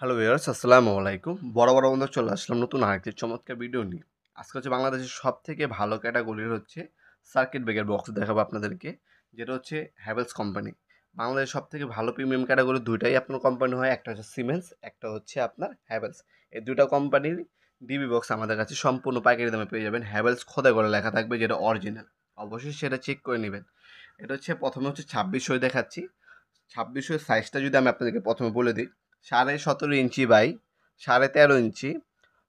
Hello viewers, আসসালামু আলাইকুম। বরাবর বন্ধু চলে আসলাম নতুন আরেকটি চমৎকার ভিডিও নিয়ে। আজকে হচ্ছে বাংলাদেশের সবথেকে ভালো ক্যাটাগরির হচ্ছে সার্কিট ব্রেকার বক্স দেখাবো আপনাদেরকে, যেটা হচ্ছে হ্যাভেলস কোম্পানি। বাংলাদেশের সবথেকে ভালো প্রিমিয়াম ক্যাটাগরি দুইটাই আপনার কোম্পানি হয়, একটা হচ্ছে সিমেন্স, একটা হচ্ছে আপনার হ্যাভেলস। এই দুইটা কোম্পানির ডিবি বক্স আমাদের কাছে সম্পূর্ণ পাইকারি দামে পেয়ে যাবেন। হ্যাভেলস খোদাই করে লেখা থাকবে, যেটা অরিজিনাল। অবশ্যই সেটা চেক করে নেবেন। এটা হচ্ছে প্রথমে হচ্ছে 2600 দেখাচ্ছি। 2600 সাইজটা যদি আমি আপনাদেরকে প্রথমে বলে দিই, 17.5 ইঞ্চি বাই 13.5 ইঞ্চি।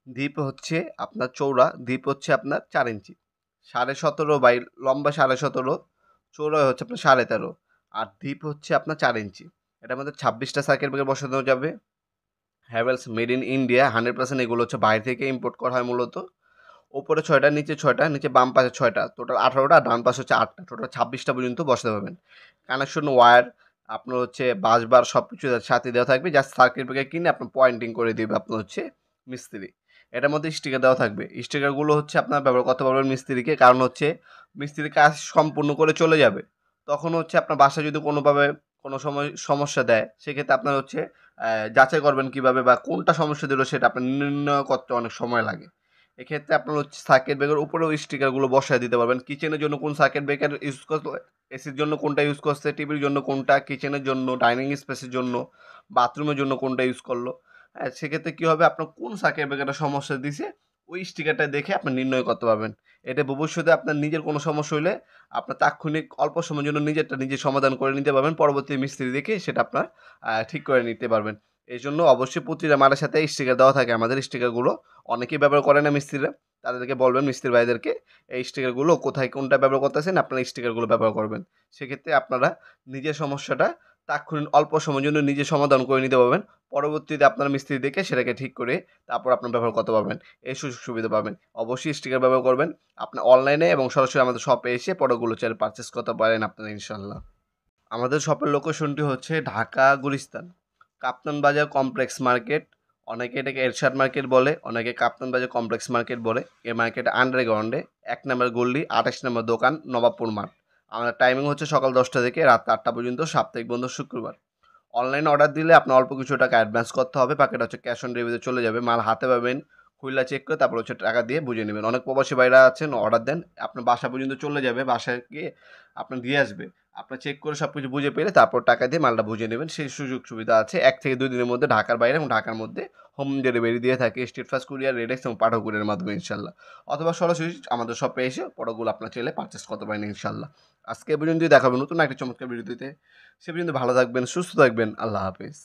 ডিপ হচ্ছে আপনার চৌড়া, ডিপ হচ্ছে আপনার 4 ইঞ্চি। 17.5 বাই লম্বা 17.5, চৌড়া হচ্ছে আপনার 13.5, আর ডিপ হচ্ছে আপনার 4 ইঞ্চি। এটার মধ্যে 26টা সার্কিট ব্রেকার বসানো যাবে। Havells made in India 100%। এগুলো হচ্ছে বাইরে থেকে ইম্পোর্ট করা হয় মূলত। ওপরে 6টা, নিচে 6টা, নিচে বাম পাশে 6টা, টোটাল 18টা, ডান পাশে হচ্ছে 8টা, টোটাল 26টা পর্যন্ত বসাতে পারবেন। কানেকশন ওয়্যার আপনার হচ্ছে বাসবার সব কিছু সাথে দেওয়া থাকবে। জাস্ট সার্কিট ব্রেকার কিনে আপনার পয়েন্টিং করে দেবে আপনার হচ্ছে মিস্ত্রি। এটার মধ্যে স্টিকার দেওয়া থাকবে। স্টিকারগুলো হচ্ছে আপনার ব্যবহার করতে পারবেন মিস্ত্রিকে, কারণ হচ্ছে মিস্ত্রির কাজ সম্পূর্ণ করে চলে যাবে। তখন হচ্ছে আপনার বাসায় যদি কোনোভাবে কোনো সময় সমস্যা দেয়, সেক্ষেত্রে আপনার হচ্ছে যাচাই করবেন কীভাবে, বা কোনটা সমস্যা দিল সেটা আপনার নির্ণয় করতে অনেক সময় লাগে। এক্ষেত্রে আপনার হচ্ছে সার্কিট ব্রেকার উপরেও স্টিকারগুলো বসায় দিতে পারবেন। কিচেনের জন্য কোন সার্কিট ব্রেকার ইউজ করতে, এসির জন্য কোনটা ইউজ করছে, টিভির জন্য কোনটা, কিচেনের জন্য, ডাইনিং স্পেসের জন্য, বাথরুমের জন্য কোনটা ইউজ করলো। হ্যাঁ, সেক্ষেত্রে কী হবে, আপনার কোন সার্কিট ব্রেকারটা সমস্যা দিছে ওই স্টিকারটা দেখে আপনি নির্ণয় করতে পারবেন। এটা ভবিষ্যতে আপনার নিজের কোনো সমস্যা হইলে আপনার তাৎক্ষণিক অল্প সময়ের জন্য নিজেরটা নিজে সমাধান করে নিতে পারবেন। পরবর্তী মিস্ত্রি দেখে সেটা আপনার ঠিক করে নিতে পারবেন। এই জন্য অবশ্যই প্রতিটা মালের সাথে স্টিকার দেওয়া থাকে। আমাদের স্টিকারগুলো অনেকেই ব্যবহার করে না মিস্ত্রিরা। তাদেরকে বলবেন মিস্ত্রি ভাইদেরকে এই স্টিকারগুলো কোথায় কোনটা ব্যবহার করতেছেন, আপনারা এই স্টিকারগুলো ব্যবহার করবেন। সেক্ষেত্রে আপনারা নিজের সমস্যাটা তাৎক্ষণিক অল্প সময়ের জন্য নিজে সমাধান করে নিতে পারবেন। পরবর্তীতে আপনার মিস্ত্রি দেখে সেটাকে ঠিক করে তারপর আপনার ব্যবহার করতে পারবেন। এই সুযোগ সুবিধা পাবেন। অবশ্যই স্টিকার ব্যবহার করবেন। আপনার অনলাইনে এবং সরাসরি আমাদের শপে এসে প্রোডাক্টগুলো চাইলে পারচেজ করতে পারেন আপনারা ইনশাআল্লাহ। আমাদের শপের লোকেশনটি হচ্ছে ঢাকা গুলিস্তান, কাপ্তান বাজার কমপ্লেক্স মার্কেট। অনেকে এটাকে এরশাদ মার্কেট বলে, অনেকে কাপ্তান বাজার কমপ্লেক্স মার্কেট বলে। এই মার্কেটে আন্ডারগ্রাউন্ডে 1 নম্বর গল্লি, 28 নম্বর দোকান, নবাবপুর মাঠ। আমাদের টাইমিং হচ্ছে সকাল 10টা থেকে রাত 8টা পর্যন্ত, সাপ্তাহিক বন্ধ শুক্রবার। অনলাইনে অর্ডার দিলে আপনার অল্প কিছু টাকা অ্যাডভান্স করতে হবে। বাকিটা হচ্ছে ক্যাশ অন ডেলিভারিতে চলে যাবে। মাল হাতে পাবেন, খুইলা চেক করে তারপর হচ্ছে টাকা দিয়ে বুঝে নেবেন। অনেক প্রবাসী ভাইরা আছেন, অর্ডার দেন, আপনার বাসা পর্যন্ত চলে যাবে, বাসায় গিয়ে আপনার দিয়ে আসবে। আপনার চেক করে সব কিছু বুঝে পেলে তারপর টাকা দিয়ে মালটা বুঝে নেবেন। সেই সুযোগ সুবিধা আছে। 1 থেকে 2 দিনের মধ্যে ঢাকার বাইরে এবং ঢাকার মধ্যে হোম ডেলিভারি দিয়ে থাকে স্টেট ফাস্ট কুরিয়ার, রেডেক্স এবং পাঠক কুরিয়ারের মাধ্যমে ইনশাল্লাহ। অথবা সরাসরি আমাদের শপে এসে প্রোডাক্টগুলো আপনার চাইলে পারচেস করতে পারেন ইনশাল্লাহ। আজকে এই পর্যন্তই, দেখাবে নতুন একটা চমৎকার ভিডিওতে। সে পর্যন্ত ভালো থাকবেন, সুস্থ থাকবেন। আল্লাহ হাফেজ।